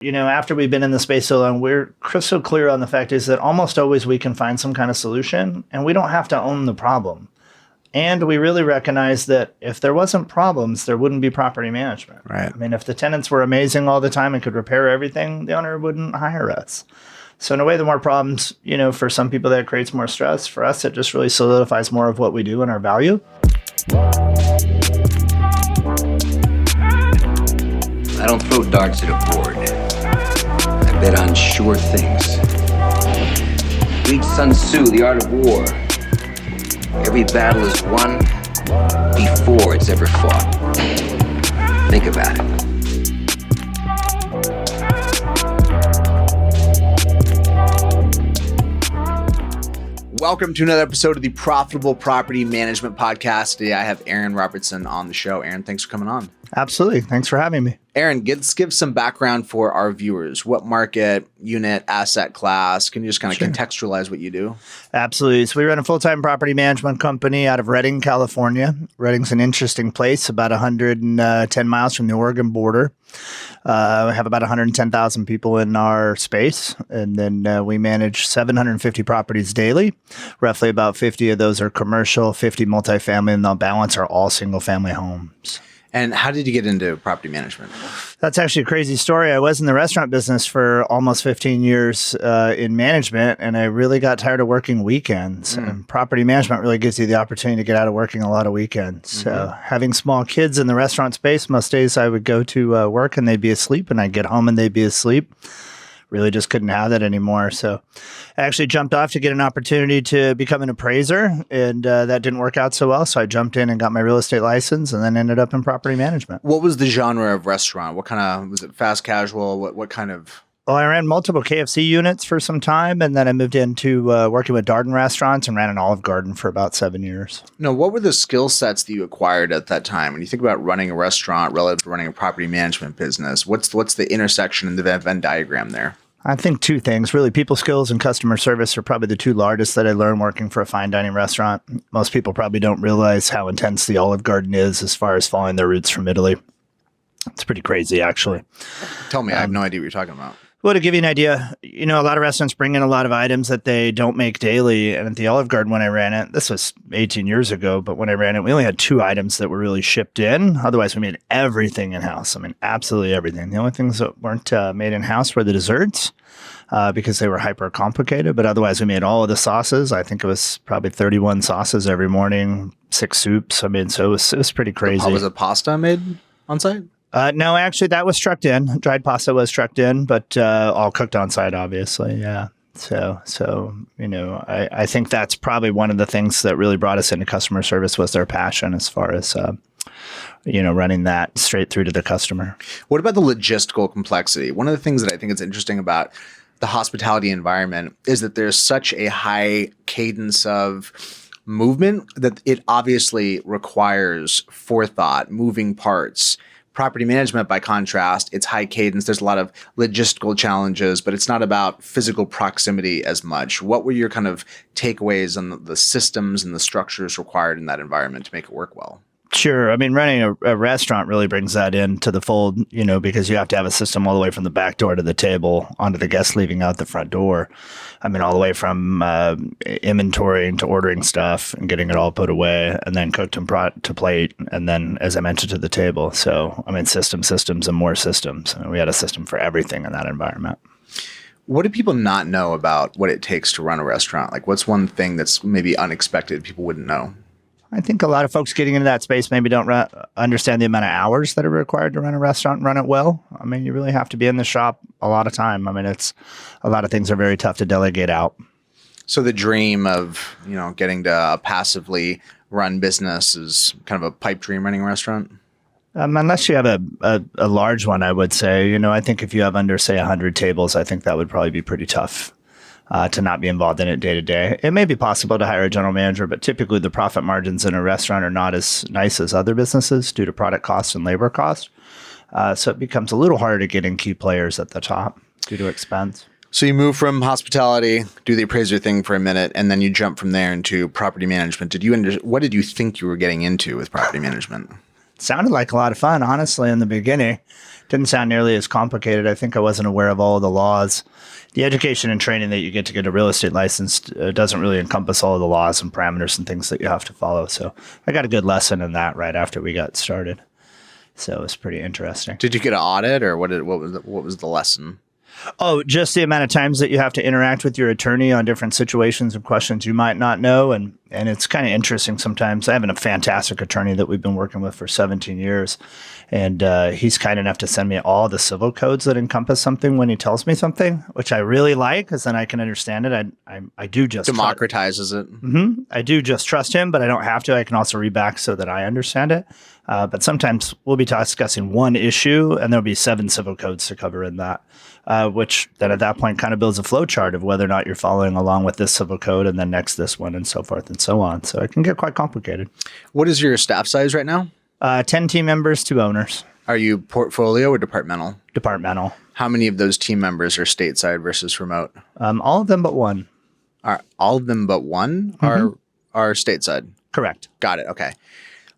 After we've been in the space so long, we're crystal clear on the fact is that almost always we can find some kind of solution and we don't have to own the problem. And we really recognize that if there wasn't problems, there wouldn't be property management. Right. I mean, if the tenants were amazing all the time and could repair everything, the owner wouldn't hire us. So in a way, the more problems, for some people that creates more stress. For us, it just really solidifies more of what we do and our value. I don't throw darts at a board. I bet on sure things. Read Sun Tzu, The Art of War. Every battle is won before it's ever fought. Think about it. Welcome to another episode of the Profitable Property Management Podcast. Today I have Aaron Robertson on the show. Aaron, thanks for coming on. Absolutely. Thanks for having me. Aaron, let's give some background for our viewers. What market, unit, asset class? Can you just kind of contextualize what you do? Absolutely. So we run a full-time property management company out of Redding, California. Redding's an interesting place, about 110 miles from the Oregon border. We have about 110,000 people in our space, and then we manage 750 properties daily. Roughly about 50 of those are commercial, 50 multifamily, and the balance are all single-family homes. And how did you get into property management? That's actually a crazy story. I was in the restaurant business for almost 15 years in management, and I really got tired of working weekends. And property management really gives you the opportunity to get out of working a lot of weekends. So having small kids in the restaurant space, most days I would go to work and they'd be asleep, and I'd get home and they'd be asleep. Really just couldn't have that anymore. So I actually jumped off to get an opportunity to become an appraiser, and that didn't work out so well. So I jumped in and got my real estate license and then ended up in property management. What was the genre of restaurant? What kind of, was it fast casual? What kind of? Well, I ran multiple KFC units for some time, and then I moved into working with Darden restaurants and ran an Olive Garden for about 7 years. No, what were the skill sets that you acquired at that time? When you think about running a restaurant relative to running a property management business, what's the intersection in the Venn diagram there? I think two things. Really, people skills and customer service are probably the two largest that I learned working for a fine dining restaurant. Most people probably don't realize how intense the Olive Garden is as far as following their roots from Italy. It's pretty crazy, actually. Tell me, I have no idea what you're talking about. Well, to give you an idea, a lot of restaurants bring in a lot of items that they don't make daily. And at the Olive Garden, when I ran it, this was 18 years ago, but when I ran it, we only had 2 items that were really shipped in. Otherwise, we made everything in-house. I mean, absolutely everything. The only things that weren't made in-house were the desserts because they were hyper complicated. But otherwise, we made all of the sauces. I think it was probably 31 sauces every morning, 6 soups. I mean, so it was pretty crazy. Was it pasta made on site? No, actually, that was trucked in. Dried pasta was trucked in, but all cooked on site, obviously. Yeah. So I think that's probably one of the things that really brought us into customer service was their passion as far as running that straight through to the customer. What about the logistical complexity? One of the things that I think is interesting about the hospitality environment is that there's such a high cadence of movement that it obviously requires forethought, moving parts. Property management, by contrast, it's high cadence. There's a lot of logistical challenges, but it's not about physical proximity as much. What were your kind of takeaways on the systems and the structures required in that environment to make it work well? Sure. I mean, running a restaurant really brings that into the fold, because you have to have a system all the way from the back door to the table onto the guests leaving out the front door. I mean, all the way from inventorying to ordering stuff and getting it all put away and then cooked and brought to plate. And then, as I mentioned, to the table. So, I mean, systems and more systems. I mean, we had a system for everything in that environment. What do people not know about what it takes to run a restaurant? Like, what's one thing that's maybe unexpected people wouldn't know? I think a lot of folks getting into that space maybe don't understand the amount of hours that are required to run a restaurant and run it well. I mean, you really have to be in the shop a lot of time. I mean, a lot of things are very tough to delegate out. So the dream of, getting to a passively run business is kind of a pipe dream running a restaurant? Unless you have a large one, I would say. I think if you have under, say, 100 tables, I think that would probably be pretty tough. To not be involved in it day to day. It may be possible to hire a general manager, but typically the profit margins in a restaurant are not as nice as other businesses due to product cost and labor cost. So it becomes a little harder to get in key players at the top due to expense. So you move from hospitality, do the appraiser thing for a minute, and then you jump from there into property management. What did you think you were getting into with property management? Sounded like a lot of fun, honestly, in the beginning. Didn't sound nearly as complicated. I think I wasn't aware of all of the laws. The education and training that you get a real estate license doesn't really encompass all of the laws and parameters and things that you have to follow. So I got a good lesson in that right after we got started. So it was pretty interesting. Did you get an audit, or what was the lesson? Oh, just the amount of times that you have to interact with your attorney on different situations and questions you might not know. And it's kind of interesting sometimes. I have a fantastic attorney that we've been working with for 17 years. And he's kind enough to send me all the civil codes that encompass something when he tells me something, which I really like, because then I can understand it. I do just democratizes it. I do just trust him, but I don't have to. I can also read back so that I understand it. But sometimes we'll be discussing one issue, and there'll be 7 civil codes to cover in that, which then at that point kind of builds a flow chart of whether or not you're following along with this civil code and then next this one and so forth and so on. So it can get quite complicated. What is your staff size right now? 10 team members, 2 owners. Are you portfolio or departmental? Departmental. How many of those team members are stateside versus remote? All of them but one. All of them but one are stateside? Correct. Got it. Okay.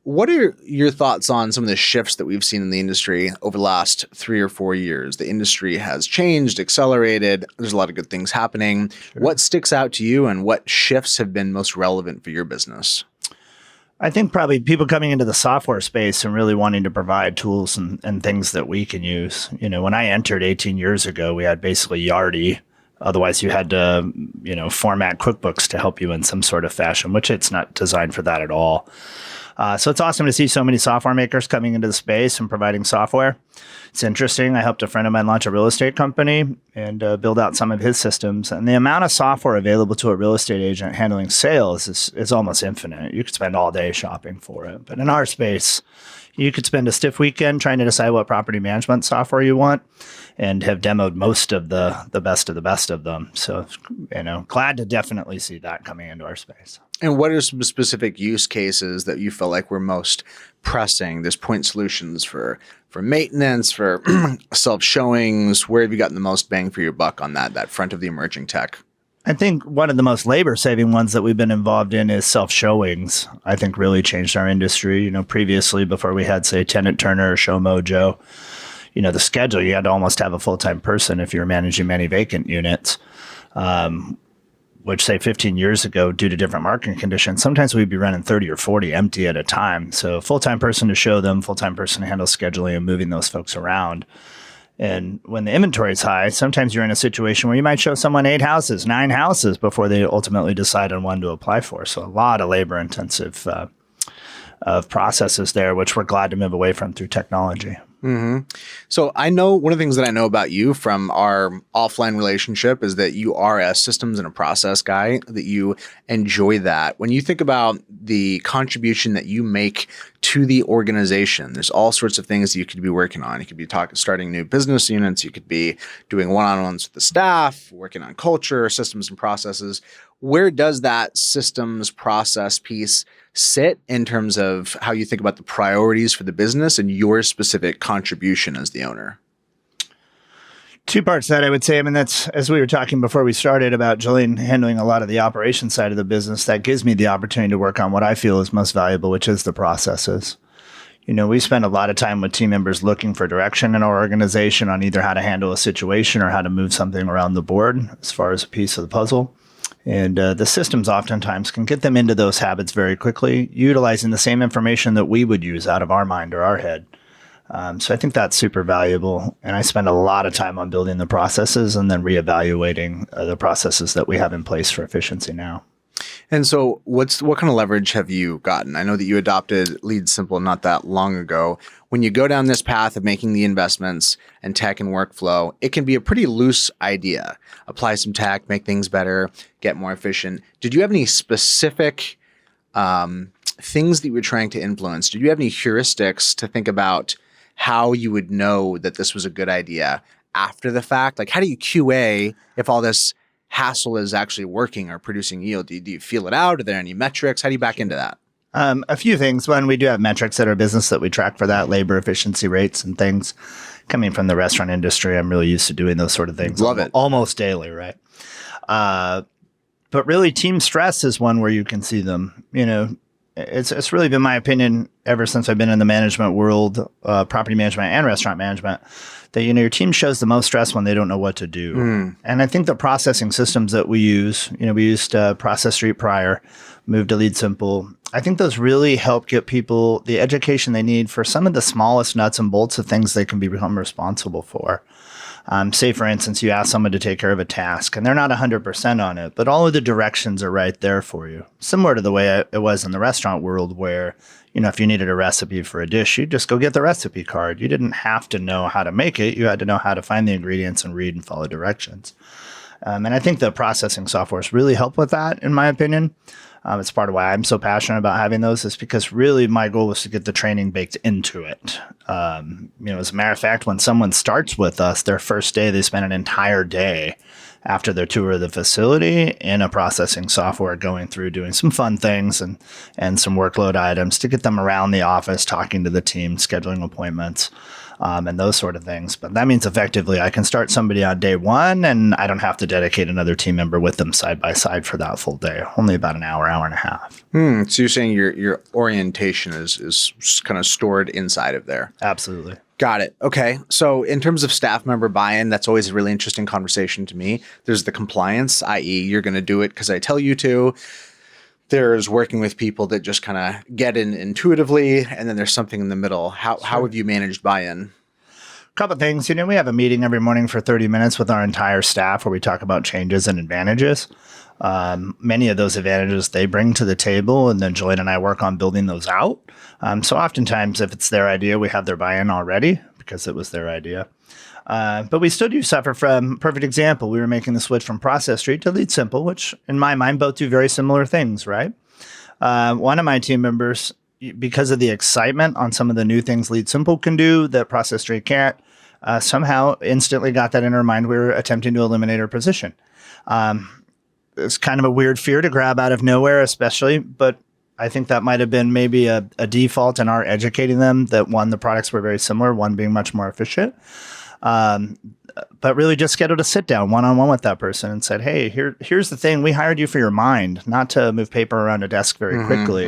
What are your thoughts on some of the shifts that we've seen in the industry over the last 3 or 4 years? The industry has changed, accelerated. There's a lot of good things happening. Sure. What sticks out to you, and what shifts have been most relevant for your business? I think probably people coming into the software space and really wanting to provide tools and things that we can use. You know, when I entered 18 years ago, we had basically Yardi. Otherwise, you had to, format QuickBooks to help you in some sort of fashion, which it's not designed for that at all. So it's awesome to see so many software makers coming into the space and providing software. It's interesting. I helped a friend of mine launch a real estate company and build out some of his systems. And the amount of software available to a real estate agent handling sales is almost infinite. You could spend all day shopping for it. But in our space, you could spend a stiff weekend trying to decide what property management software you want and have demoed most of the best of them. So, glad to definitely see that coming into our space. And what are some specific use cases that you feel like were most pressing? There's point solutions for maintenance, for self-showings. Where have you gotten the most bang for your buck on that front of the emerging tech? I think one of the most labor-saving ones that we've been involved in is self-showings. I think really changed our industry. Previously, before we had, say, Tenant Turner or Show Mojo, the schedule, you had to almost have a full-time person if you were managing many vacant units. Which say 15 years ago, due to different market conditions, sometimes we'd be running 30 or 40 empty at a time. So full-time person to show them, full-time person to handle scheduling and moving those folks around. And when the inventory is high, sometimes you're in a situation where you might show someone 8 houses, 9 houses before they ultimately decide on one to apply for. So a lot of labor-intensive of processes there, which we're glad to move away from through technology. Mm-hmm. So I know one of the things that I know about you from our offline relationship is that you are a systems and a process guy, that you enjoy that. When you think about the contribution that you make to the organization, there's all sorts of things that you could be working on. You could be starting new business units. You could be doing one-on-ones with the staff, working on culture, systems and processes. Where does that systems process piece sit in terms of how you think about the priorities for the business and your specific contribution as the owner? 2 parts to that, I would say. That's, as we were talking before we started about Jillian handling a lot of the operations side of the business, that gives me the opportunity to work on what I feel is most valuable, which is the processes. We spend a lot of time with team members looking for direction in our organization on either how to handle a situation or how to move something around the board as far as a piece of the puzzle. And the systems oftentimes can get them into those habits very quickly, utilizing the same information that we would use out of our mind or our head. So I think that's super valuable. And I spend a lot of time on building the processes and then reevaluating the processes that we have in place for efficiency now. And so what kind of leverage have you gotten? I know that you adopted Lead Simple not that long ago. When you go down this path of making the investments and tech and workflow, it can be a pretty loose idea. Apply some tech, make things better, get more efficient. Did you have any specific things that you were trying to influence? Did you have any heuristics to think about how you would know that this was a good idea after the fact? Like, how do you QA if all this hassle is actually working or producing yield? Do you feel it out? Are there any metrics? How do you back into that? A few things. One, we do have metrics at our business that we track for that, labor efficiency rates and things. Coming from the restaurant industry, I'm really used to doing those sort of things. Love it. Almost daily, right? But really, team stress is one where you can see them. it's really been my opinion ever since I've been in the management world, property management and restaurant management, that, your team shows the most stress when they don't know what to do. And I think the processing systems that we use, we used Process Street prior, moved to Lead Simple. I think those really help get people the education they need for some of the smallest nuts and bolts of things they can become responsible for. Say, for instance, you ask someone to take care of a task and they're not 100% on it, but all of the directions are right there for you. Similar to the way it was in the restaurant world where, if you needed a recipe for a dish, you just go get the recipe card. You didn't have to know how to make it. You had to know how to find the ingredients and read and follow directions. And I think the processing softwares really help with that, in my opinion. It's part of why I'm so passionate about having those, is because really my goal was to get the training baked into it. As a matter of fact, when someone starts with us, their first day, they spend an entire day after their tour of the facility in a processing software, going through doing some fun things and some workload items to get them around the office, talking to the team, scheduling appointments. And those sort of things. But that means effectively I can start somebody on day one and I don't have to dedicate another team member with them side by side for that full day. Only about an hour and a half. So you're saying your orientation is kind of stored inside of there. Absolutely. Got it. Okay. So in terms of staff member buy-in, that's always a really interesting conversation to me. There's the compliance, i.e. you're going to do it because I tell you to. There's working with people that just kind of get in intuitively, and then there's something in the middle. How have you managed buy-in? A couple of things. We have a meeting every morning for 30 minutes with our entire staff where we talk about changes and advantages. Many of those advantages they bring to the table, and then Julian and I work on building those out. So oftentimes, if it's their idea, we have their buy-in already because it was their idea. But we still do suffer from, perfect example, we were making the switch from Process Street to Lead Simple, which in my mind both do very similar things, right? One of my team members, because of the excitement on some of the new things Lead Simple can do that Process Street can't, somehow instantly got that in her mind we were attempting to eliminate her position. It's kind of a weird fear to grab out of nowhere, especially, but I think that might have been maybe a default in our educating them that, one, the products were very similar, one being much more efficient. But really just scheduled a sit down one-on-one with that person and said, hey, here's the thing. We hired you for your mind, not to move paper around a desk very quickly.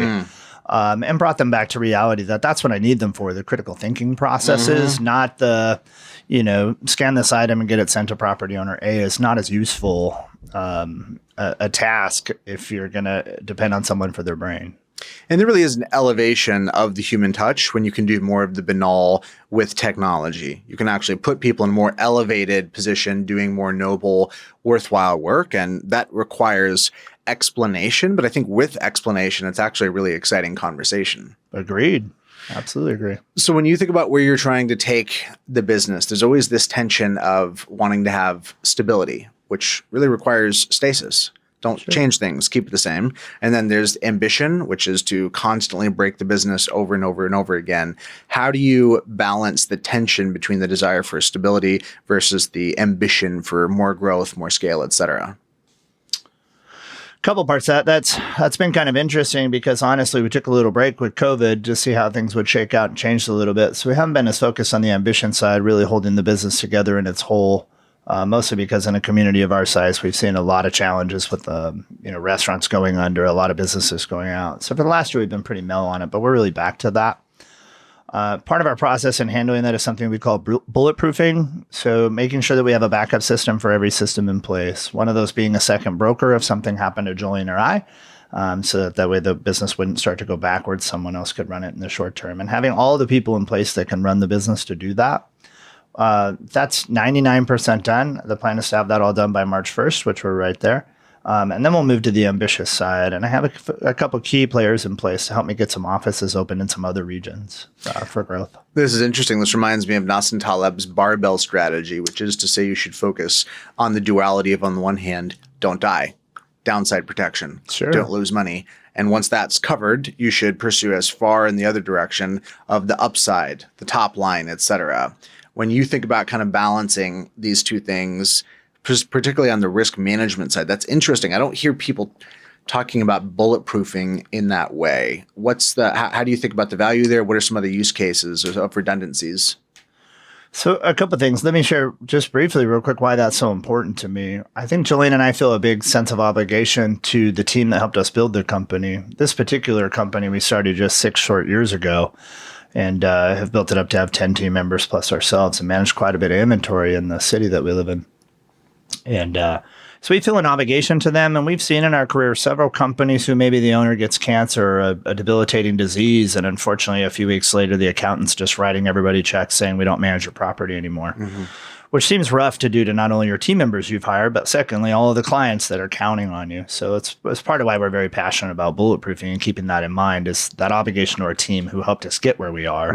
And brought them back to reality that's what I need them for. The critical thinking processes, not the, scan this item and get it sent to property owner A is not as useful a task if you're going to depend on someone for their brain. And there really is an elevation of the human touch when you can do more of the banal with technology. You can actually put people in a more elevated position doing more noble, worthwhile work. And that requires explanation. But I think with explanation, it's actually a really exciting conversation. Agreed. Absolutely agree. So when you think about where you're trying to take the business, there's always this tension of wanting to have stability, which really requires stasis. Don't change things, keep it the same. And then there's ambition, which is to constantly break the business over and over and over again. How do you balance the tension between the desire for stability versus the ambition for more growth, more scale, et cetera? Couple parts of that. That's been kind of interesting because honestly, we took a little break with COVID to see how things would shake out and change a little bit. So we haven't been as focused on the ambition side, really holding the business together in its whole. Mostly because in a community of our size, we've seen a lot of challenges with restaurants going under, a lot of businesses going out. So for the last year, we've been pretty mellow on it, but we're really back to that. Part of our process in handling that is something we call bulletproofing. So making sure that we have a backup system for every system in place. One of those being a second broker if something happened to Julian or I, so that way the business wouldn't start to go backwards. Someone else could run it in the short term. And having all the people in place that can run the business to do that. That's 99% done. The plan is to have that all done by March 1st, which we're right there. And then we'll move to the ambitious side. And I have a couple key players in place to help me get some offices open in some other regions for growth. This is interesting. This reminds me of Nassim Taleb's barbell strategy, which is to say you should focus on the duality of, on the one hand, don't die, downside protection, don't lose money. And once that's covered, you should pursue as far in the other direction of the upside, the top line, et cetera. When you think about kind of balancing these two things, particularly on the risk management side, that's interesting. I don't hear people talking about bulletproofing in that way. How do you think about the value there? What are some other use cases of redundancies? So a couple of things. Let me share just briefly, real quick, why that's so important to me. I think Jillian and I feel a big sense of obligation to the team that helped us build the company. This particular company we started just 6 short years ago, and have built it up to have 10 team members plus ourselves, and managed quite a bit of inventory in the city that we live in. And so we feel an obligation to them. And we've seen in our career several companies who maybe the owner gets cancer or a debilitating disease. And unfortunately, a few weeks later, the accountant's just writing everybody checks saying we don't manage your property anymore, which seems rough to do to not only your team members you've hired, but secondly, all of the clients that are counting on you. So it's part of why we're very passionate about bulletproofing and keeping that in mind, is that obligation to our team who helped us get where we are,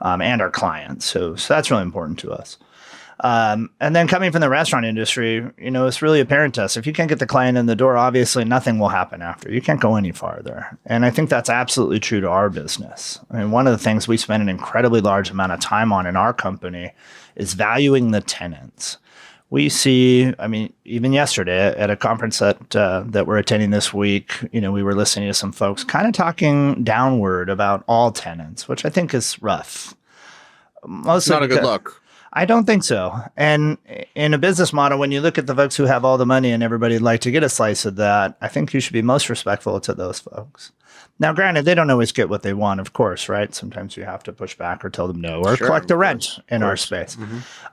and our clients. So that's really important to us. And then coming from the restaurant industry, it's really apparent to us. If you can't get the client in the door, obviously nothing will happen after. You can't go any farther. And I think that's absolutely true to our business. I mean, one of the things we spend an incredibly large amount of time on in our company is valuing the tenants. We see, even yesterday at a conference that we're attending this week, we were listening to some folks kind of talking downward about all tenants, which I think is rough. It's not a good look. I don't think so. And in a business model, when you look at the folks who have all the money and everybody'd like to get a slice of that, I think you should be most respectful to those folks. Now, granted, they don't always get what they want, of course, right? Sometimes you have to push back or tell them no, or collect the rent in our space.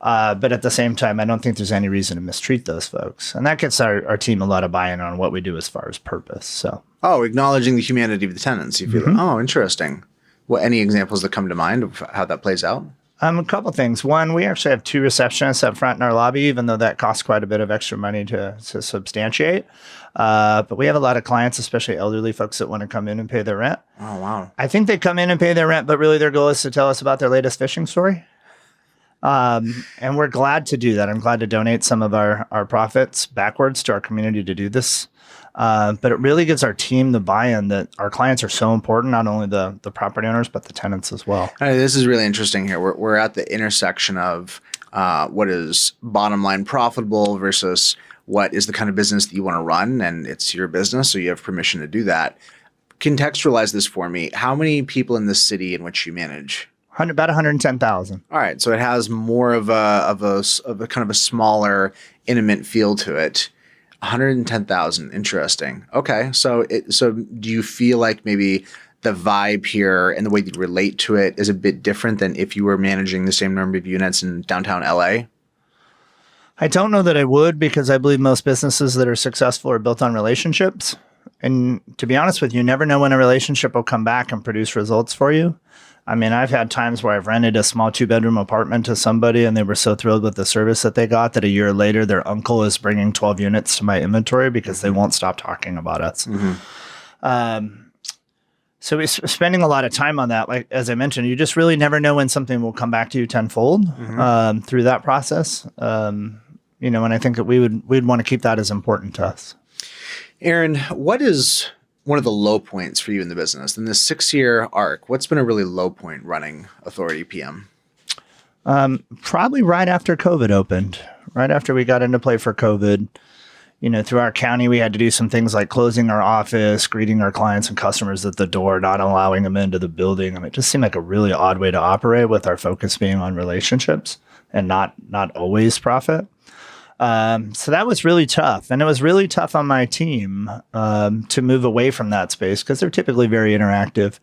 But at the same time, I don't think there's any reason to mistreat those folks. And that gets our team a lot of buy-in on what we do as far as purpose. So, acknowledging the humanity of the tenants. You feel interesting. Well, any examples that come to mind of how that plays out? A couple things. One, we actually have 2 receptionists up front in our lobby, even though that costs quite a bit of extra money to substantiate. But we have a lot of clients, especially elderly folks, that want to come in and pay their rent. Oh, wow. I think they come in and pay their rent, but really their goal is to tell us about their latest fishing story. And we're glad to do that. I'm glad to donate some of our profits backwards to our community to do this. But it really gives our team the buy-in that our clients are so important, not only the property owners, but the tenants as well. This is really interesting here. We're at the intersection of what is bottom line profitable versus what is the kind of business that you want to run, and it's your business, so you have permission to do that. Contextualize this for me. How many people in this city in which you manage? About 110,000. All right, so it has more of a kind of a smaller, intimate feel to it. 110,000. Interesting. Okay. So do you feel like maybe the vibe here and the way you relate to it is a bit different than if you were managing the same number of units in downtown LA? I don't know that I would, because I believe most businesses that are successful are built on relationships. And to be honest with you, you never know when a relationship will come back and produce results for you. I mean, I've had times where I've rented a small 2-bedroom apartment to somebody and they were so thrilled with the service that they got that a year later, their uncle is bringing 12 units to my inventory because they won't stop talking about us. So we're spending a lot of time on that. Like, as I mentioned, you just really never know when something will come back to you tenfold through that process. And I think that we'd want to keep that as important to us. Aaron, what is one of the low points for you in the business? In this 6-year arc, what's been a really low point running Authority PM? Probably right after COVID opened, right after we got into play for COVID. Through our county, we had to do some things like closing our office, greeting our clients and customers at the door, not allowing them into the building. It just seemed like a really odd way to operate, with our focus being on relationships and not always profit. So that was really tough. And it was really tough on my team to move away from that space, because they're typically very interactive.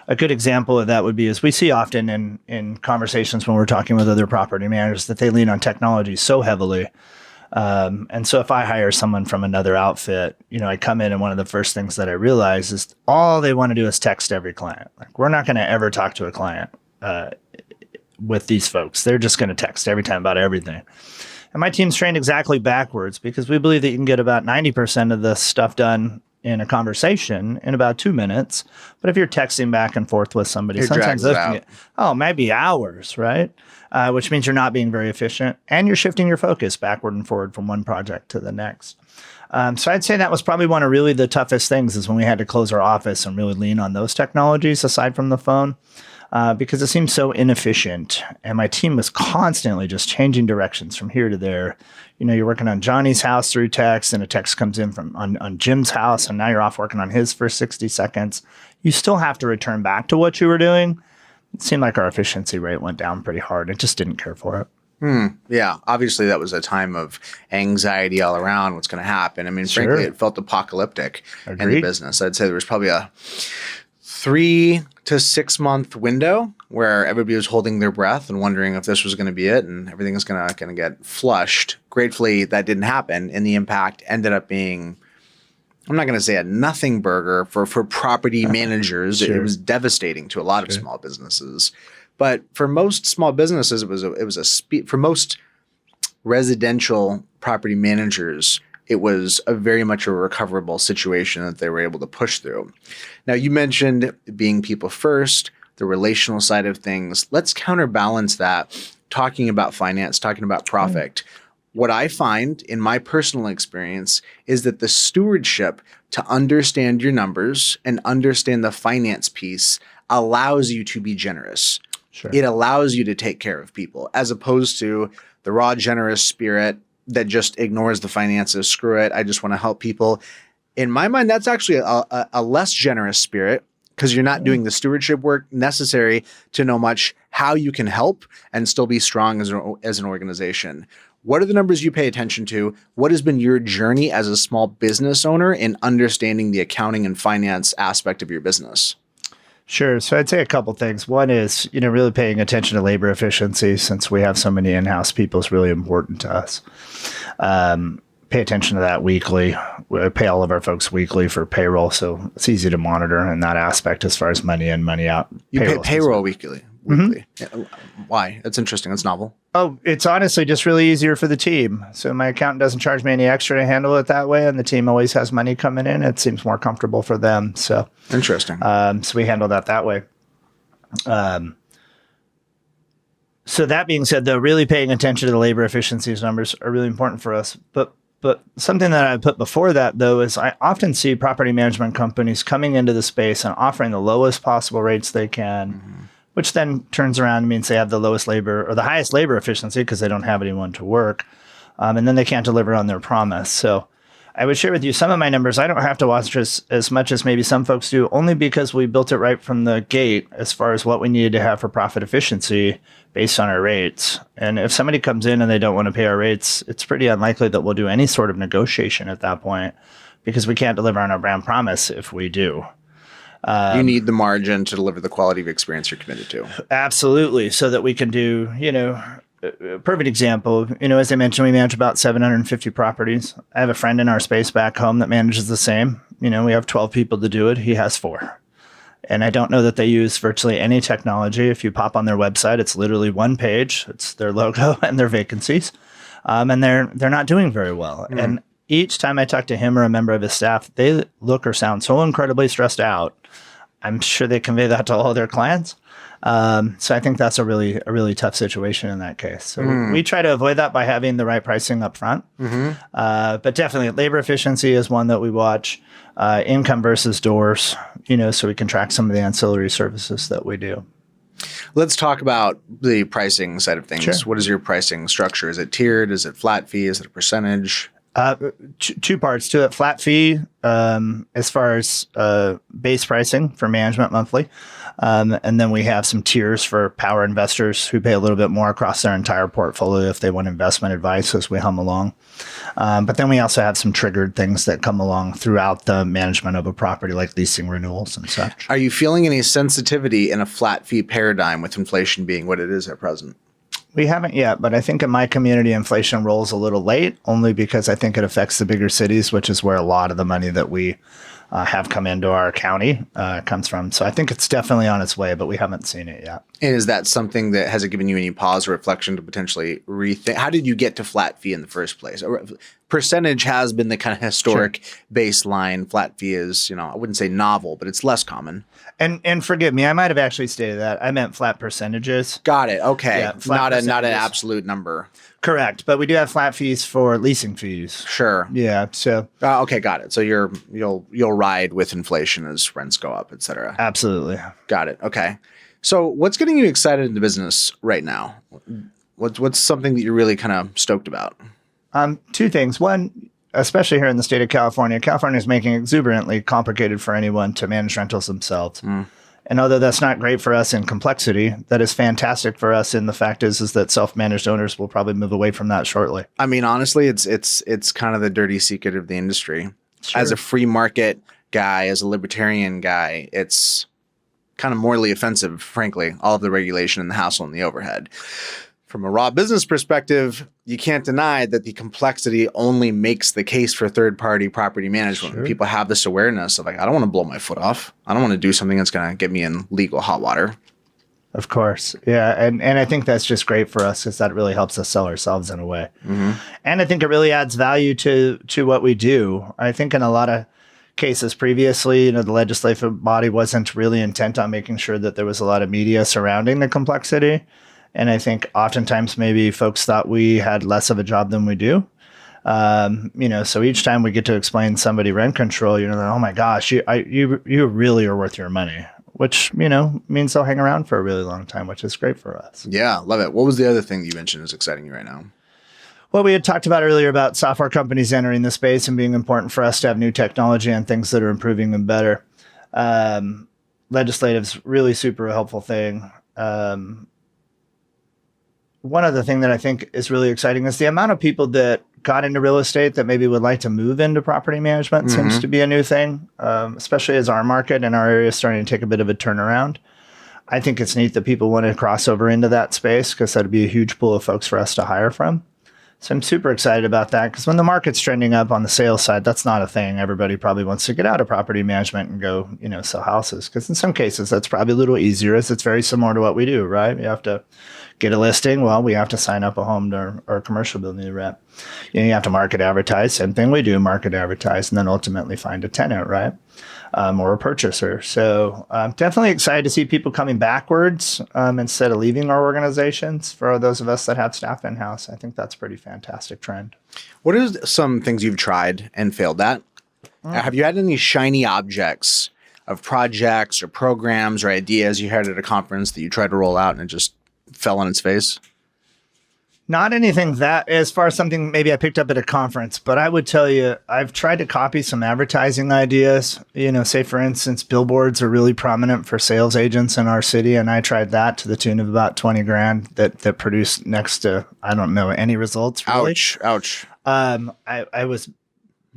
A good example of that would be, as we see often in conversations when we're talking with other property managers, that they lean on technology so heavily. And so if I hire someone from another outfit, I come in and one of the first things that I realize is all they want to do is text every client. Like, we're not going to ever talk to a client with these folks. They're just going to text every time about everything. And my team's trained exactly backwards, because we believe that you can get about 90% of the stuff done in a conversation in about 2 minutes. But if you're texting back and forth with somebody, sometimes those can get, maybe hours, right? Which means you're not being very efficient, and you're shifting your focus backward and forward from one project to the next. So I'd say that was probably one of really the toughest things, is when we had to close our office and really lean on those technologies aside from the phone. Because it seemed so inefficient, and my team was constantly just changing directions from here to there. You're working on Johnny's house through text, and a text comes in on Jim's house, and now you're off working on his for 60 seconds. You still have to return back to what you were doing, it seemed like our efficiency rate went down pretty hard. It just didn't care for it. Yeah, obviously that was a time of anxiety all around. What's going to happen? I mean, frankly, it felt apocalyptic in the business. I'd say there was probably a 3 to 6 month window where everybody was holding their breath and wondering if this was going to be it and everything was going to get flushed. Gratefully, that didn't happen, and the impact ended up being, I'm not going to say a nothing burger for property managers. It was devastating to a lot of small businesses. But for most small businesses, for most residential property managers, it was very much a recoverable situation that they were able to push through. Now, you mentioned being people first, the relational side of things. Let's counterbalance that, talking about finance, talking about profit. What I find in my personal experience is that the stewardship to understand your numbers and understand the finance piece allows you to be generous. It allows you to take care of people, as opposed to the raw, generous spirit that just ignores the finances. Screw it, I just want to help people. In my mind, that's actually a less generous spirit, because you're not doing the stewardship work necessary to know much how you can help and still be strong as an organization. What are the numbers you pay attention to? What has been your journey as a small business owner in understanding the accounting and finance aspect of your business? Sure. So I'd say a couple things. One is, really paying attention to labor efficiency, since we have so many in-house people, is really important to us. Pay attention to that weekly. We pay all of our folks weekly for payroll, so it's easy to monitor in that aspect as far as money in, money out. You pay payroll weekly. Yeah. Why? That's interesting. That's novel. Oh, it's honestly just really easier for the team. So my accountant doesn't charge me any extra to handle it that way, and the team always has money coming in. It seems more comfortable for them. So interesting. So we handle that way. So that being said, though, really paying attention to the labor efficiencies numbers are really important for us. But something that I put before that, though, is I often see property management companies coming into the space and offering the lowest possible rates they can, which then turns around and means they have the lowest labor or the highest labor efficiency because they don't have anyone to work. And then they can't deliver on their promise. So I would share with you some of my numbers. I don't have to watch as much as maybe some folks do, only because we built it right from the gate as far as what we needed to have for profit efficiency based on our rates. And if somebody comes in and they don't want to pay our rates, it's pretty unlikely that we'll do any sort of negotiation at that point, because we can't deliver on our brand promise if we do. You need the margin to deliver the quality of experience you're committed to. Absolutely. So that we can do, a perfect example, as I mentioned, we manage about 750 properties. I have a friend in our space back home that manages the same. We have 12 people to do it. He has 4. And I don't know that they use virtually any technology. If you pop on their website, it's literally one page. It's their logo and their vacancies. And they're not doing very well. And each time I talk to him or a member of his staff, they look or sound so incredibly stressed out. I'm sure they convey that to all their clients. So I think that's a really tough situation in that case. So we try to avoid that by having the right pricing up front. But definitely labor efficiency is one that we watch. Income versus doors, so we can track some of the ancillary services that we do. Let's talk about the pricing side of things. Sure. What is your pricing structure? Is it tiered? Is it flat fee? Is it a percentage? Two parts to it. Flat fee as far as base pricing for management monthly. And then we have some tiers for power investors who pay a little bit more across their entire portfolio if they want investment advice as we hum along. But then we also have some triggered things that come along throughout the management of a property, like leasing renewals and such. Are you feeling any sensitivity in a flat fee paradigm with inflation being what it is at present? We haven't yet, but I think in my community, inflation rolls a little late, only because I think it affects the bigger cities, which is where a lot of the money that we have come into our county comes from. So I think it's definitely on its way, but we haven't seen it yet. And is that something that has it given you any pause or reflection to potentially rethink? How did you get to flat fee in the first place? Percentage has been the kind of historic baseline. Flat fee is, I wouldn't say novel, but it's less common. And forgive me, I might have actually stated that. I meant flat percentages. Got it. Okay. Yeah, not an absolute number. Correct. But we do have flat fees for leasing fees. Sure. Yeah. So okay, got it. So you'll ride with inflation as rents go up, et cetera. Absolutely. Got it. Okay. So what's getting you excited in the business right now? What's something that you're really kind of stoked about? Two things. One, especially here in the state of California, California is making it exuberantly complicated for anyone to manage rentals themselves. And although that's not great for us in complexity, that is fantastic for us. And the fact is that self-managed owners will probably move away from that shortly. I mean, honestly, it's kind of the dirty secret of the industry. Sure. As a free market guy, as a libertarian guy, it's kind of morally offensive, frankly, all of the regulation and the hassle and the overhead. From a raw business perspective, you can't deny that the complexity only makes the case for third-party property management. Sure. When people have this awareness of like, I don't want to blow my foot off. I don't want to do something that's going to get me in legal hot water. Of course. Yeah. And I think that's just great for us because that really helps us sell ourselves in a way. Mm-hmm. And I think it really adds value to what we do. I think in a lot of cases previously, the legislative body wasn't really intent on making sure that there was a lot of media surrounding the complexity. And I think oftentimes maybe folks thought we had less of a job than we do. So each time we get to explain somebody rent control, oh my gosh, you really are worth your money, which, means they'll hang around for a really long time, which is great for us. Yeah, love it. What was the other thing you mentioned is exciting you right now? Well, we had talked about earlier about software companies entering the space and being important for us to have new technology and things that are improving them better. Legislative's really super helpful thing. One other thing that I think is really exciting is the amount of people that got into real estate that maybe would like to move into property management seems to be a new thing, especially as our market and our area is starting to take a bit of a turnaround. I think it's neat that people want to cross over into that space because that'd be a huge pool of folks for us to hire from. So I'm super excited about that because when the market's trending up on the sales side, that's not a thing. Everybody probably wants to get out of property management and go, sell houses. Because in some cases, that's probably a little easier as it's very similar to what we do, right? You have to get a listing. Well, we have to sign up a home to our commercial building to rent. You have to market advertise. Same thing we do, market advertise, and then ultimately find a tenant, right? Or a purchaser. So I'm definitely excited to see people coming backwards instead of leaving our organizations. For those of us that have staff in-house, I think that's a pretty fantastic trend. What are some things you've tried and failed at? Have you had any shiny objects of projects or programs or ideas you had at a conference that you tried to roll out and it just fell on its face? Not anything that as far as something maybe I picked up at a conference, but I would tell you, I've tried to copy some advertising ideas. Say for instance, billboards are really prominent for sales agents in our city. And I tried that to the tune of about 20 grand that produced next to, I don't know, any results. Really. Ouch. I was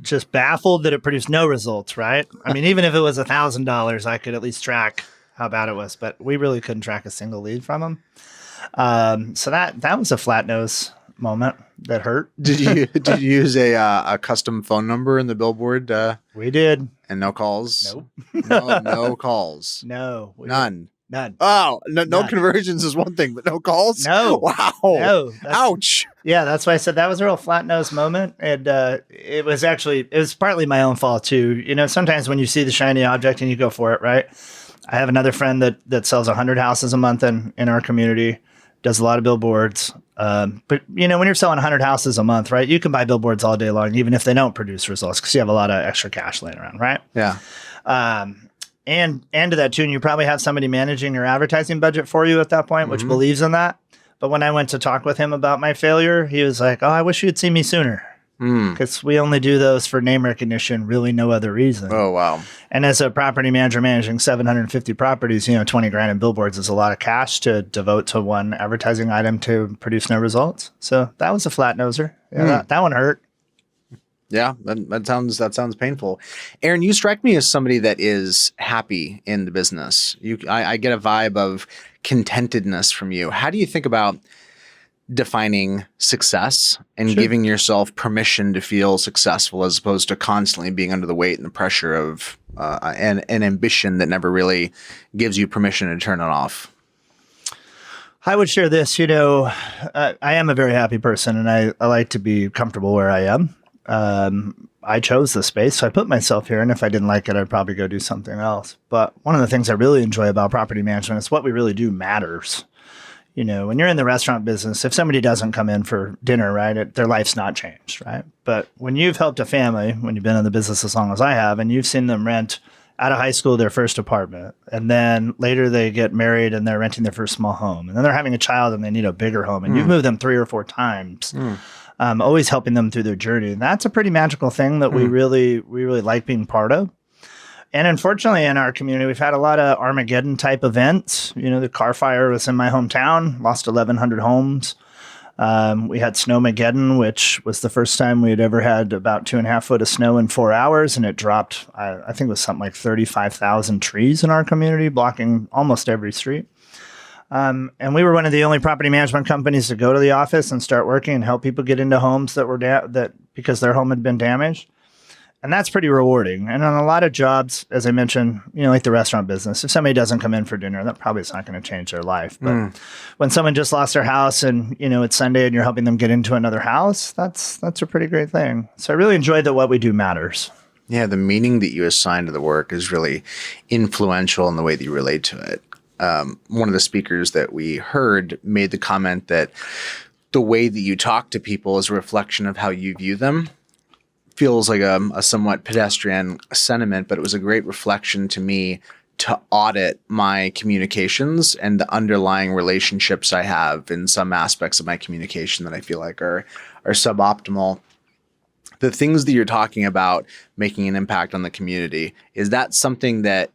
just baffled that it produced no results, right? I mean, even if it was $1,000, I could at least track how bad it was, but we really couldn't track a single lead from them. So that was a flat nose moment that hurt. Did you use a custom phone number in the billboard? We did. And no calls? Nope. No calls. No. None. Oh, no conversions is one thing, but no calls? No. Wow. No. Ouch. Yeah, that's why I said that was a real flat nose moment. And it was partly my own fault too. Sometimes when you see the shiny object and you go for it, right? I have another friend that sells 100 houses a month in our community, does a lot of billboards. But, when you're selling 100 houses a month, right, you can buy billboards all day long, even if they don't produce results because you have a lot of extra cash laying around, right? Yeah. And to that tune, you probably have somebody managing your advertising budget for you at that point, which believes in that. But when I went to talk with him about my failure, he was like, oh, I wish you'd seen me sooner. Because we only do those for name recognition, really no other reason. Oh, wow. And as a property manager managing 750 properties, 20 grand in billboards is a lot of cash to devote to one advertising item to produce no results. So that was a flat noser. Yeah, that one hurt. Yeah, that sounds painful. Aaron, you strike me as somebody that is happy in the business. I get a vibe of contentedness from you. How do you think about defining success and giving yourself permission to feel successful as opposed to constantly being under the weight and the pressure of an ambition that never really gives you permission to turn it off? I would share this, I am a very happy person and I like to be comfortable where I am. I chose the space, so I put myself here. And if I didn't like it, I'd probably go do something else. But one of the things I really enjoy about property management is what we really do matters. When you're in the restaurant business, if somebody doesn't come in for dinner, right, their life's not changed, right? But when you've helped a family, when you've been in the business as long as I have, and you've seen them rent out of high school their first apartment, and then later they get married and they're renting their first small home, and then they're having a child and they need a bigger home, and you've moved them 3 or 4 times, always helping them through their journey. And that's a pretty magical thing that we really like being part of. And unfortunately, in our community, we've had a lot of Armageddon type events. The car fire was in my hometown, lost 1,100 homes. We had Snowmageddon, which was the first time we had ever had about 2.5 foot of snow in 4 hours. And it dropped, I think it was something like 35,000 trees in our community, blocking almost every street. And we were one of the only property management companies to go to the office and start working and help people get into homes that were that because their home had been damaged. And that's pretty rewarding. And on a lot of jobs, as I mentioned, like the restaurant business, if somebody doesn't come in for dinner, that probably is not going to change their life. But when someone just lost their house and, it's Sunday and you're helping them get into another house, that's a pretty great thing. So I really enjoy that what we do matters. Yeah, the meaning that you assign to the work is really influential in the way that you relate to it. One of the speakers that we heard made the comment that the way that you talk to people is a reflection of how you view them. Feels like a somewhat pedestrian sentiment, but it was a great reflection to me to audit my communications and the underlying relationships I have in some aspects of my communication that I feel like are suboptimal. The things that you're talking about making an impact on the community, is that something that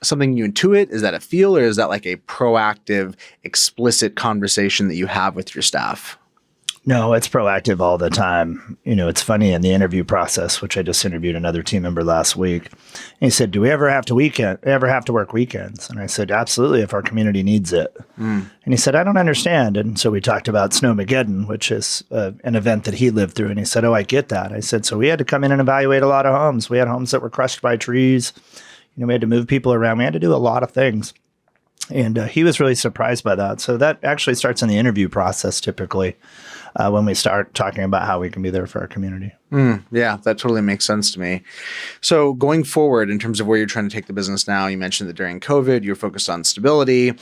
something you intuit? Is that a feel, or is that like a proactive, explicit conversation that you have with your staff? No, it's proactive all the time. It's funny in the interview process, which I just interviewed another team member last week. And he said, "Do we ever have to work weekends?" And I said, "Absolutely, if our community needs it." And he said, "I don't understand." And so we talked about Snowmageddon, which is an event that he lived through. And he said, "Oh, I get that." I said, "So we had to come in and evaluate a lot of homes. We had homes that were crushed by trees. We had to move people around. We had to do a lot of things." And he was really surprised by that. So that actually starts in the interview process typically. When we start talking about how we can be there for our community. Yeah, that totally makes sense to me. So going forward, in terms of where you're trying to take the business now, you mentioned that during COVID, you're focused on stability.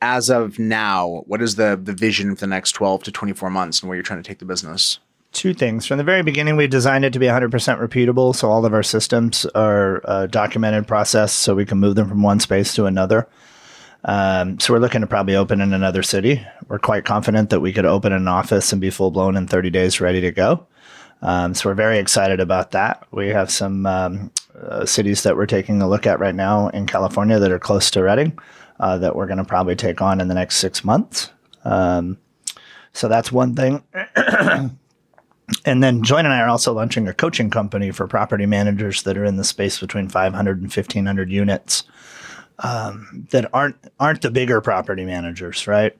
As of now, what is the vision for the next 12 to 24 months and where you're trying to take the business? Two things. From the very beginning, we designed it to be 100% repeatable. So all of our systems are documented, processed, so we can move them from one space to another. So we're looking to probably open in another city. We're quite confident that we could open an office and be full blown in 30 days, ready to go. So we're very excited about that. We have some cities that we're taking a look at right now in California that are close to Reading that we're going to probably take on in the next 6 months. So that's one thing. And then Joy and I are also launching a coaching company for property managers that are in the space between 500 and 1,500 units. That aren't the bigger property managers, right?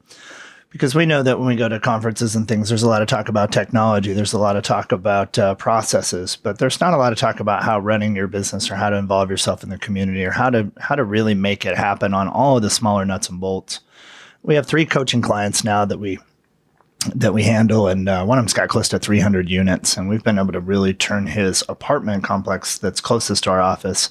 Because we know that when we go to conferences and things, there's a lot of talk about technology. There's a lot of talk about processes, but there's not a lot of talk about how running your business or how to involve yourself in the community or how to really make it happen on all of the smaller nuts and bolts. We have 3 coaching clients now that we handle, and one of them's got close to 300 units, and we've been able to really turn his apartment complex that's closest to our office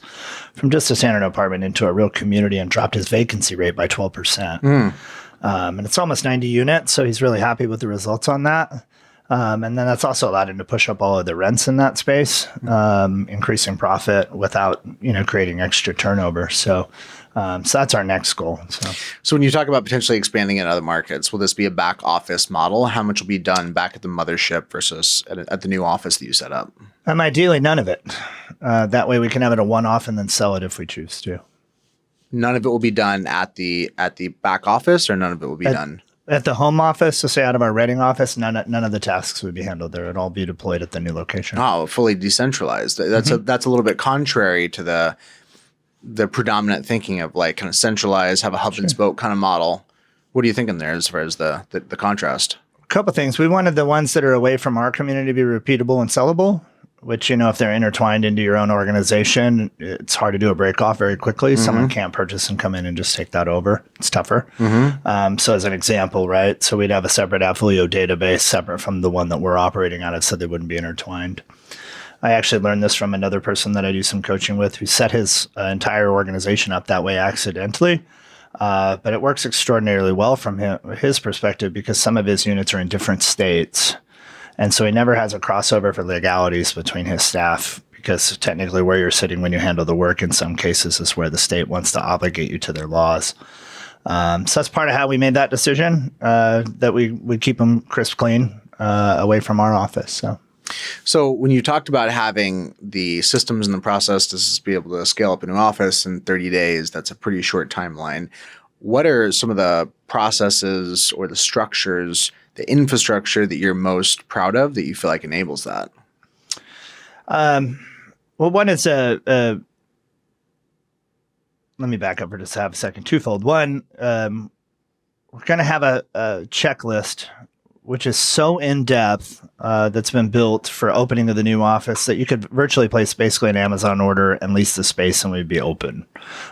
from just a standard apartment into a real community and dropped his vacancy rate by 12%. And it's almost 90 units, so he's really happy with the results on that. And then that's also allowed him to push up all of the rents in that space, increasing profit without creating extra turnover. So that's our next goal. So when you talk about potentially expanding in other markets, will this be a back office model? How much will be done back at the mothership versus at the new office that you set up? Ideally, none of it. That way we can have it a one-off and then sell it if we choose to. None of it will be done at the back office, or none of it will be done? At the home office, so say out of our Reading office, none of the tasks would be handled there. It'd all be deployed at the new location. Oh, fully decentralized. That's a little bit contrary to the predominant thinking of like kind of centralized, have a hub and spoke kind of model. What are you thinking there as far as the contrast? A couple things. We wanted the ones that are away from our community to be repeatable and sellable, which, if they're intertwined into your own organization, it's hard to do a break off very quickly. Mm-hmm. Someone can't purchase and come in and just take that over. It's tougher. Mm-hmm. So as an example, right? So we'd have a separate Affilio database separate from the one that we're operating out of, so they wouldn't be intertwined. I actually learned this from another person that I do some coaching with who set his entire organization up that way accidentally. But it works extraordinarily well from his perspective because some of his units are in different states. And so he never has a crossover for legalities between his staff because technically where you're sitting when you handle the work in some cases is where the state wants to obligate you to their laws. So that's part of how we made that decision, that we keep them crisp clean away from our office. So. So when you talked about having the systems and the process to be able to scale up a new office in 30 days, that's a pretty short timeline. What are some of the processes or the structures, the infrastructure that you're most proud of that you feel like enables that? Well, one is let me back up for just half a second. Twofold. One, we're going to have a checklist which is so in depth that's been built for opening of the new office that you could virtually place basically an Amazon order and lease the space and we'd be open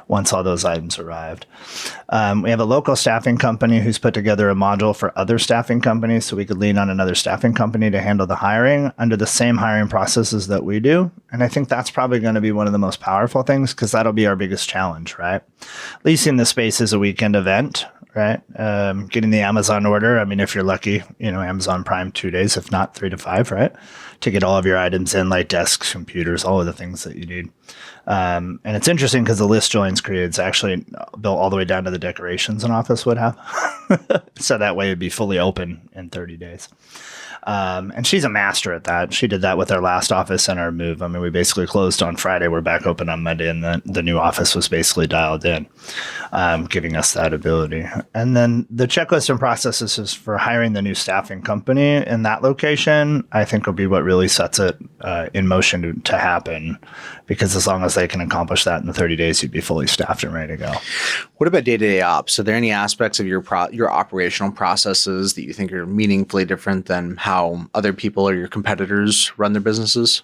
once all those items arrived. We have a local staffing company who's put together a module for other staffing companies so we could lean on another staffing company to handle the hiring under the same hiring processes that we do. And I think that's probably going to be one of the most powerful things because that'll be our biggest challenge, right? Leasing the space is a weekend event. Right. Getting the Amazon order. I mean, if you're lucky, Amazon Prime 2 days, if not 3 to 5, right? To get all of your items in, like desks, computers, all of the things that you need. And it's interesting because the list joins creates actually built all the way down to the decorations an office would have. So that way it'd be fully open in 30 days. And she's a master at that. She did that with our last office and our move. I mean, we basically closed on Friday. We're back open on Monday, and the new office was basically dialed in, giving us that ability. And then the checklist and processes is for hiring the new staffing company in that location, I think will be what really sets it in motion to happen. Because as long as they can accomplish that in the 30 days, you'd be fully staffed and ready to go. What about day-to-day ops? Are there any aspects of your operational processes that you think are meaningfully different than how other people or your competitors run their businesses?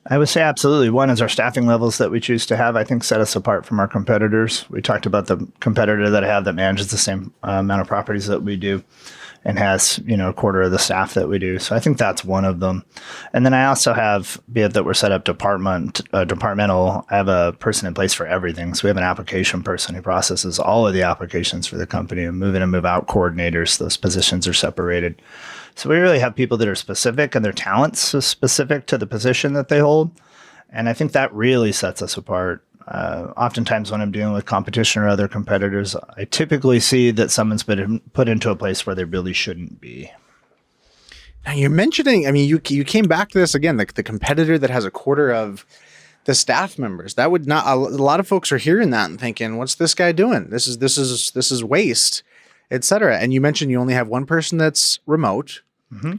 I would say absolutely. One is our staffing levels that we choose to have, I think, set us apart from our competitors. We talked about the competitor that I have that manages the same amount of properties that we do and has, a quarter of the staff that we do. So I think that's one of them. And then I also have, be it that we're set up departmental, I have a person in place for everything. So we have an application person who processes all of the applications for the company, and move in and move out coordinators. Those positions are separated. So we really have people that are specific and their talents are specific to the position that they hold. And I think that really sets us apart. Oftentimes when I'm dealing with competition or other competitors, I typically see that someone's been put into a place where they really shouldn't be. Now you're mentioning, you came back to this again, like the competitor that has a quarter of the staff members. That would not, a lot of folks are hearing that and thinking, what's this guy doing? This is waste, et cetera. And you mentioned you only have one person that's remote. Mm-hmm.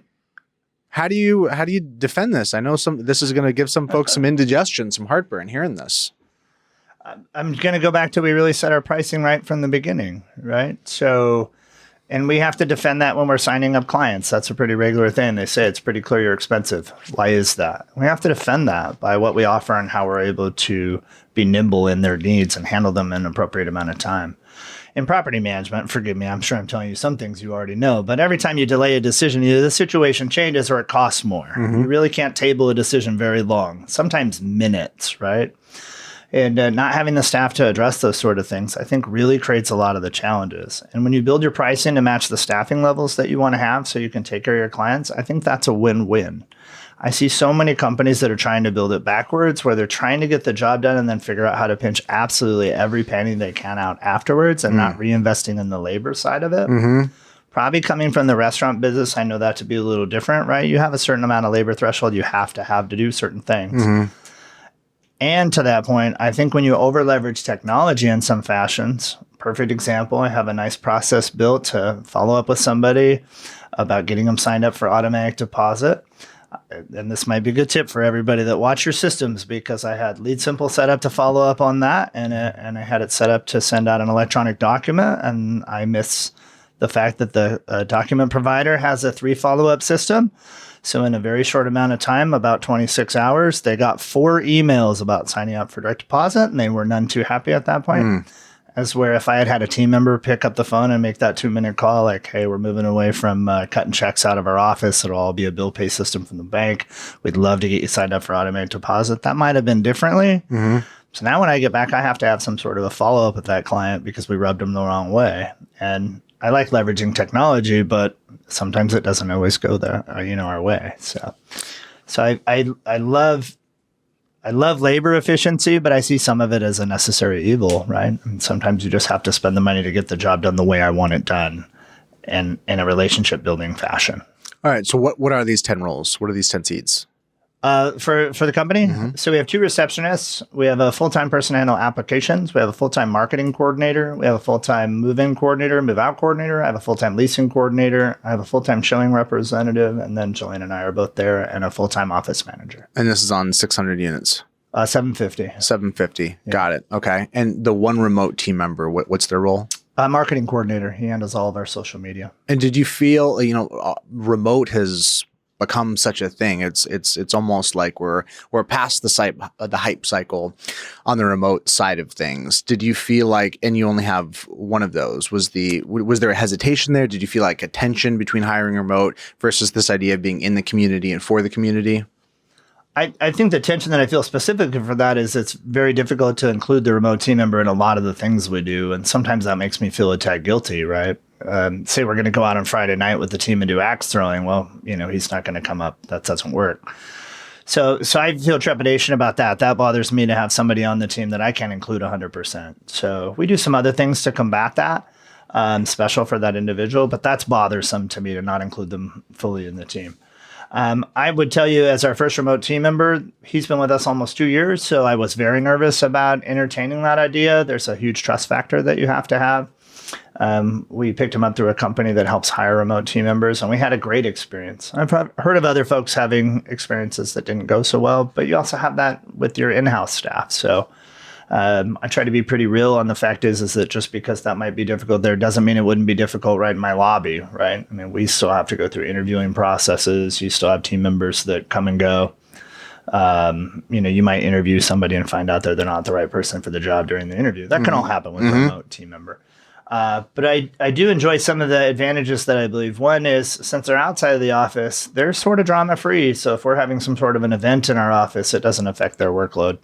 How do you defend this? I know this is going to give some folks some indigestion, some heartburn hearing this. I'm going to go back to we really set our pricing right from the beginning, right? So, and we have to defend that when we're signing up clients. That's a pretty regular thing. They say it's pretty clear you're expensive. Why is that? We have to defend that by what we offer and how we're able to be nimble in their needs and handle them in an appropriate amount of time. In property management, forgive me, I'm sure I'm telling you some things you already know, but every time you delay a decision, either the situation changes or it costs more. Mm-hmm. You really can't table a decision very long, sometimes minutes, right? And not having the staff to address those sort of things, I think really creates a lot of the challenges. And when you build your pricing to match the staffing levels that you want to have so you can take care of your clients, I think that's a win-win. I see so many companies that are trying to build it backwards, where they're trying to get the job done and then figure out how to pinch absolutely every penny they can out afterwards and not reinvesting in the labor side of it. Mm-hmm. Probably coming from the restaurant business, I know that to be a little different, right? You have a certain amount of labor threshold you have to do certain things. Mm-hmm. And to that point, I think when you over leverage technology in some fashions, perfect example, I have a nice process built to follow up with somebody about getting them signed up for automatic deposit. And this might be a good tip for everybody that watch your systems, because I had Lead Simple set up to follow up on that. And I had it set up to send out an electronic document. And I miss the fact that the document provider has a 3 follow-up system. So in a very short amount of time, about 26 hours, they got 4 emails about signing up for direct deposit, and they were none too happy at that point. As where if I had had a team member pick up the phone and make that 2-minute call, like, hey, we're moving away from cutting checks out of our office. It'll all be a bill pay system from the bank. We'd love to get you signed up for automatic deposit. That might have been differently. Mm-hmm. So now when I get back, I have to have some sort of a follow-up with that client because we rubbed them the wrong way. And I like leveraging technology, but sometimes it doesn't always go there, our way. So I love labor efficiency, but I see some of it as a necessary evil, right? And sometimes you just have to spend the money to get the job done the way I want it done, and in a relationship building fashion. All right. So what are these 10 roles? What are these 10 seats? For the company, so we have 2 receptionists. We have a full-time person to handle applications. We have a full-time marketing coordinator. We have a full-time move-in coordinator, move-out coordinator. I have a full-time leasing coordinator. I have a full-time showing representative, and then Jillian and I are both there, and a full-time office manager. And this is on 600 units. 750. 750. Yeah. Got it. Okay. And the one remote team member, what's their role? Marketing coordinator. He handles all of our social media. And did you feel, remote has become such a thing? It's almost like we're past the hype cycle on the remote side of things. Did you feel like, and you only have one of those, was there a hesitation there? Did you feel like a tension between hiring remote versus this idea of being in the community and for the community? I think the tension that I feel specifically for that is it's very difficult to include the remote team member in a lot of the things we do. And sometimes that makes me feel a tad guilty, right? Say we're going to go out on Friday night with the team and do axe throwing. Well, he's not going to come up. That doesn't work. So I feel trepidation about that. That bothers me to have somebody on the team that I can't include 100%. So we do some other things to combat that, special for that individual, but that's bothersome to me to not include them fully in the team. I would tell you, as our first remote team member, he's been with us almost 2 years, so I was very nervous about entertaining that idea. There's a huge trust factor that you have to have. We picked him up through a company that helps hire remote team members, and we had a great experience. I've heard of other folks having experiences that didn't go so well, but you also have that with your in-house staff. So I try to be pretty real on the fact is that just because that might be difficult there doesn't mean it wouldn't be difficult right in my lobby, right? I mean, we still have to go through interviewing processes. You still have team members that come and go. You might interview somebody and find out that they're not the right person for the job during the interview. That can all happen with a remote team member. But I do enjoy some of the advantages that I believe. One is, since they're outside of the office, they're sort of drama free. So if we're having some sort of an event in our office, it doesn't affect their workload.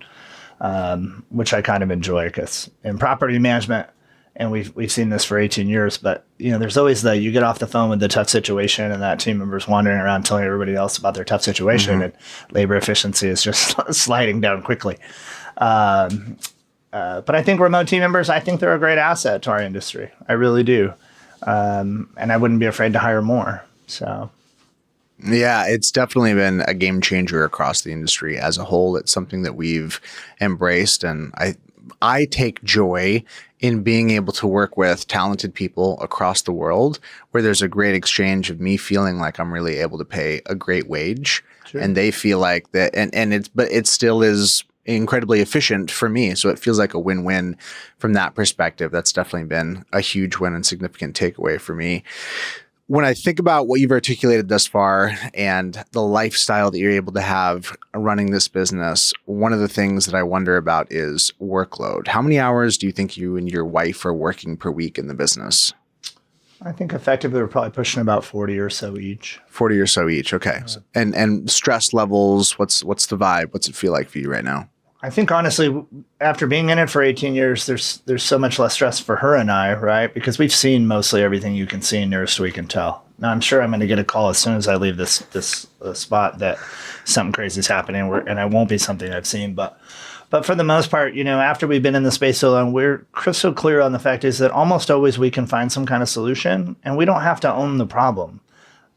Which I kind of enjoy, because in property management, and we've seen this for 18 years, but there's always you get off the phone with the tough situation and that team member's wandering around telling everybody else about their tough situation, and labor efficiency is just sliding down quickly. But I think remote team members, I think they're a great asset to our industry. I really do. And I wouldn't be afraid to hire more. So. Yeah, it's definitely been a game changer across the industry as a whole. It's something that we've embraced, and I take joy in being able to work with talented people across the world, where there's a great exchange of me feeling like I'm really able to pay a great wage, sure, and they feel like that, but it still is incredibly efficient for me. So it feels like a win-win from that perspective. That's definitely been a huge win and significant takeaway for me. When I think about what you've articulated thus far and the lifestyle that you're able to have running this business, one of the things that I wonder about is workload. How many hours do you think you and your wife are working per week in the business? I think effectively we're probably pushing about 40 or so each. 40 or so each. Okay. And stress levels, what's the vibe? What's it feel like for you right now? I think honestly, after being in it for 18 years, there's so much less stress for her and I, right? Because we've seen mostly everything you can see nearest we can tell. Now, I'm sure I'm going to get a call as soon as I leave this spot that something crazy is happening, and it won't be something I've seen. But for the most part, after we've been in the space so long, we're crystal clear on the fact is that almost always we can find some kind of solution, and we don't have to own the problem.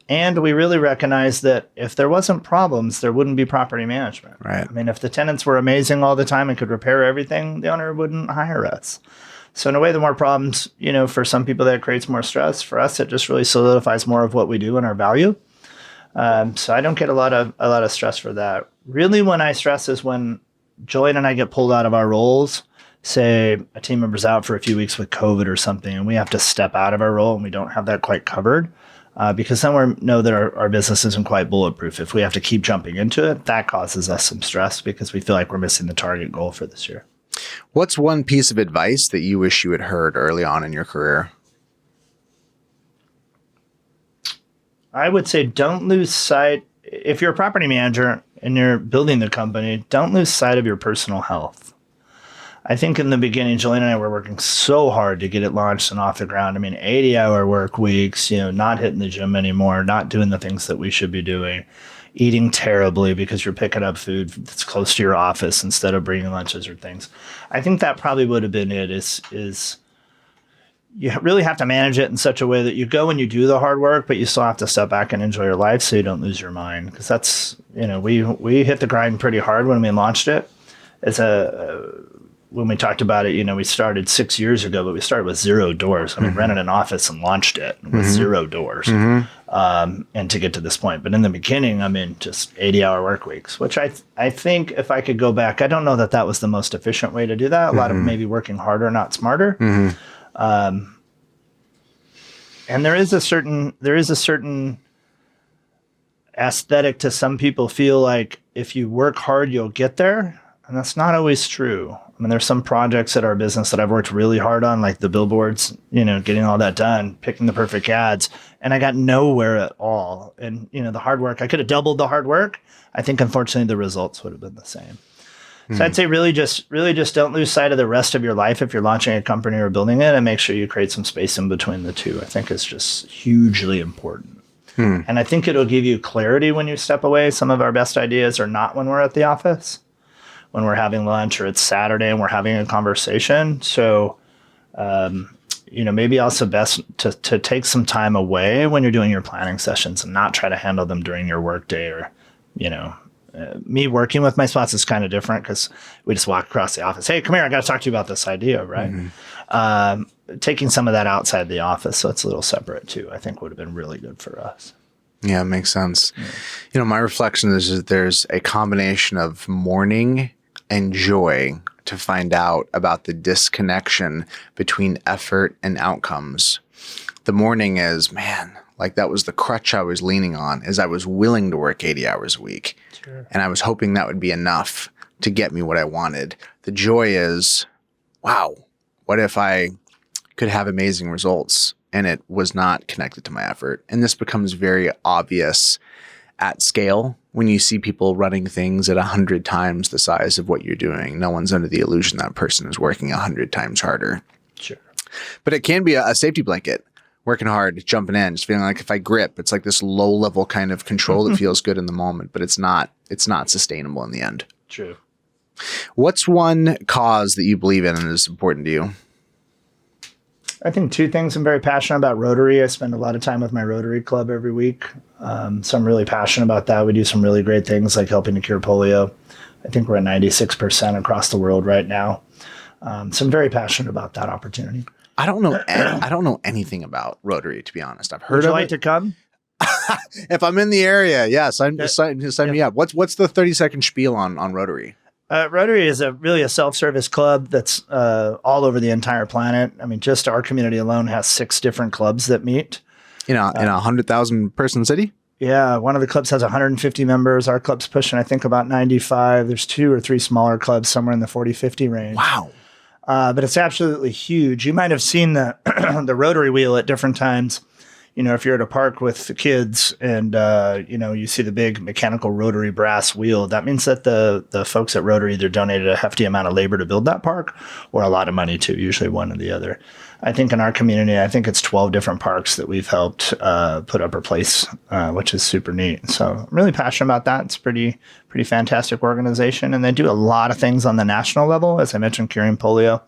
And we really recognize that if there wasn't problems, there wouldn't be property management. Right. I mean, if the tenants were amazing all the time and could repair everything, the owner wouldn't hire us. So in a way, the more problems, for some people that creates more stress. For us, it just really solidifies more of what we do and our value. So I don't get a lot of stress for that. Really, when I stress is when Jillian and I get pulled out of our roles. Say a team member's out for a few weeks with COVID or something, and we have to step out of our role and we don't have that quite covered. Because then we know that our business isn't quite bulletproof. If we have to keep jumping into it, that causes us some stress because we feel like we're missing the target goal for this year. What's one piece of advice that you wish you had heard early on in your career? I would say don't lose sight. If you're a property manager and you're building the company, don't lose sight of your personal health. I think in the beginning, Jillian and I were working so hard to get it launched and off the ground. I mean, 80-hour work weeks, not hitting the gym anymore, not doing the things that we should be doing, eating terribly because you're picking up food that's close to your office instead of bringing lunches or things. I think that probably would have been it is you really have to manage it in such a way that you go and you do the hard work, but you still have to step back and enjoy your life so you don't lose your mind. Because that's, we hit the grind pretty hard when we launched it. When we talked about it, we started 6 years ago, but we started with 0 doors. I mean, rented an office and launched it with 0 doors, and to get to this point. But in the beginning, just 80-hour work weeks, which I think if I could go back, I don't know that was the most efficient way to do that. A lot of maybe working harder, not smarter. And there is a certain aesthetic to some people feel like if you work hard, you'll get there. And that's not always true. There's some projects at our business that I've worked really hard on, like the billboards, getting all that done, picking the perfect ads, and I got nowhere at all. And, the hard work, I could have doubled the hard work. I think, unfortunately, the results would have been the same. So I'd say really just don't lose sight of the rest of your life if you're launching a company or building it, and make sure you create some space in between the two. I think it's just hugely important. And I think it'll give you clarity when you step away. Some of our best ideas are not when we're at the office, when we're having lunch, or it's Saturday and we're having a conversation. So, maybe also best to take some time away when you're doing your planning sessions and not try to handle them during your workday. Or, me working with my spots is kind of different because we just walk across the office. Hey, come here. I got to talk to you about this idea, right? Taking some of that outside the office, so it's a little separate too, I think would have been really good for us. Yeah, it makes sense. Yeah. My reflection is that there's a combination of mourning and joy to find out about the disconnection between effort and outcomes. The mourning is, man, like that was the crutch I was leaning on, is I was willing to work 80 hours a week. Sure. And I was hoping that would be enough to get me what I wanted. The joy is, wow, what if I could have amazing results and it was not connected to my effort? And this becomes very obvious at scale when you see people running things at 100 times the size of what you're doing. No one's under the illusion that person is working 100 times harder. Sure. But it can be a safety blanket, working hard, jumping in, just feeling like if I grip, it's like this low level kind of control that feels good in the moment, but it's not sustainable in the end. True. What's one cause that you believe in and is important to you? I think 2 things. I'm very passionate about Rotary. I spend a lot of time with my Rotary Club every week. So I'm really passionate about that. We do some really great things like helping to cure polio. I think we're at 96% across the world right now. So I'm very passionate about that opportunity. I don't know anything about Rotary, to be honest. I've heard Would you of like it. to come? If I'm in the area, yes, sign me up. What's the 30-second spiel on Rotary? Rotary is really a self-service club that's all over the entire planet. Just our community alone has 6 different clubs that meet. In a 100,000 person city? Yeah, one of the clubs has 150 members. Our club's pushing, I think, about 95. There's 2 or 3 smaller clubs somewhere in the 40, 50 range. Wow. But it's absolutely huge. You might have seen the the Rotary wheel at different times. If you're at a park with the kids and, you see the big mechanical rotary brass wheel, that means that the folks at Rotary either donated a hefty amount of labor to build that park or a lot of money too, usually one or the other. I think in our community, I think it's 12 different parks that we've helped put up or place, which is super neat. So I'm really passionate about that. It's pretty fantastic organization. And they do a lot of things on the national level, as I mentioned, curing polio.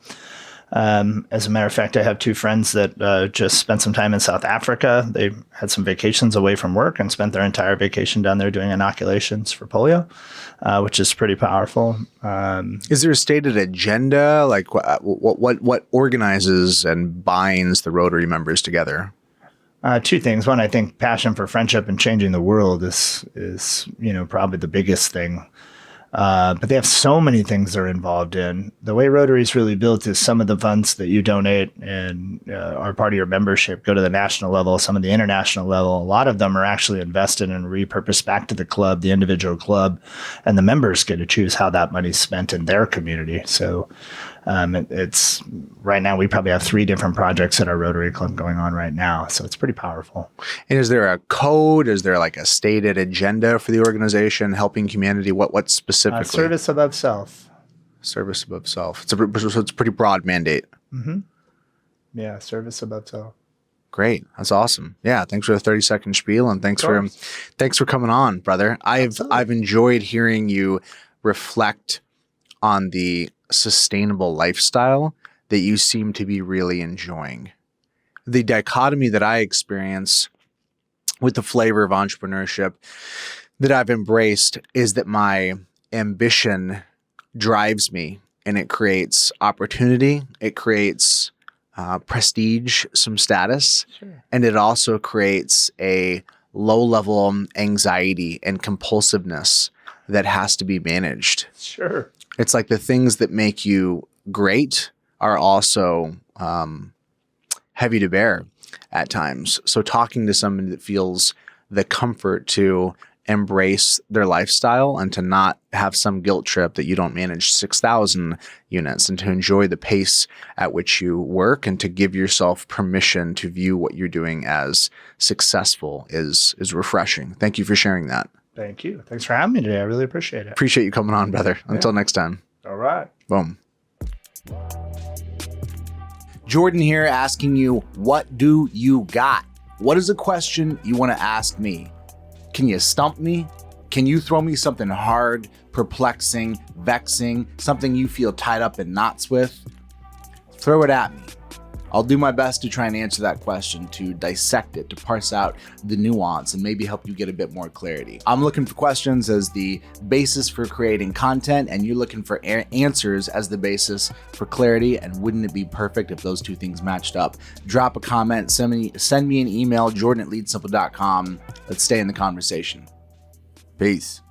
As a matter of fact, I have 2 friends that just spent some time in South Africa. They had some vacations away from work and spent their entire vacation down there doing inoculations for polio, which is pretty powerful. Is there a stated agenda? Like what organizes and binds the Rotary members together? 2 things. One, I think passion for friendship and changing the world is probably the biggest thing. But they have so many things they're involved in. The way Rotary is really built is some of the funds that you donate and are part of your membership go to the national level, some of the international level. A lot of them are actually invested and repurposed back to the club, the individual club, and the members get to choose how that money's spent in their community. So it's right now we probably have 3 different projects at our Rotary Club going on right now. So it's pretty powerful. And is there a code? Is there like a stated agenda for the organization, helping humanity? What specifically? Service above self. Service above self. It's a pretty broad mandate. Mm-hmm. Yeah, service above self. Great. That's awesome. Yeah. Thanks for the 30-second spiel, and thanks for coming on, brother. I've enjoyed hearing you reflect on the sustainable lifestyle that you seem to be really enjoying. the dichotomy that I experience with the flavor of entrepreneurship that I've embraced is that my ambition drives me, and it creates opportunity. It creates prestige, some status, and it also creates a low-level anxiety and compulsiveness that has to be managed. Sure. It's like the things that make you great are also heavy to bear at times. So talking to somebody that feels the comfort to embrace their lifestyle and to not have some guilt trip that you don't manage 6,000 units, and to enjoy the pace at which you work and to give yourself permission to view what you're doing as successful is refreshing. Thank you for sharing that. Thank you. Thanks for having me today. I really appreciate it. Appreciate you coming on, brother. Until next time. All right. Boom. Jordan here asking you, what do you got? What is a question you want to ask me? Can you stump me? Can you throw me something hard, perplexing, vexing, something you feel tied up in knots with? Throw it at me. I'll do my best to try and answer that question, to dissect it, to parse out the nuance, and maybe help you get a bit more clarity. I'm looking for questions as the basis for creating content, and you're looking for answers as the basis for clarity. And wouldn't it be perfect if those two things matched up? Drop a comment, send me an email, jordan@leadsimple.com. Let's stay in the conversation. Peace.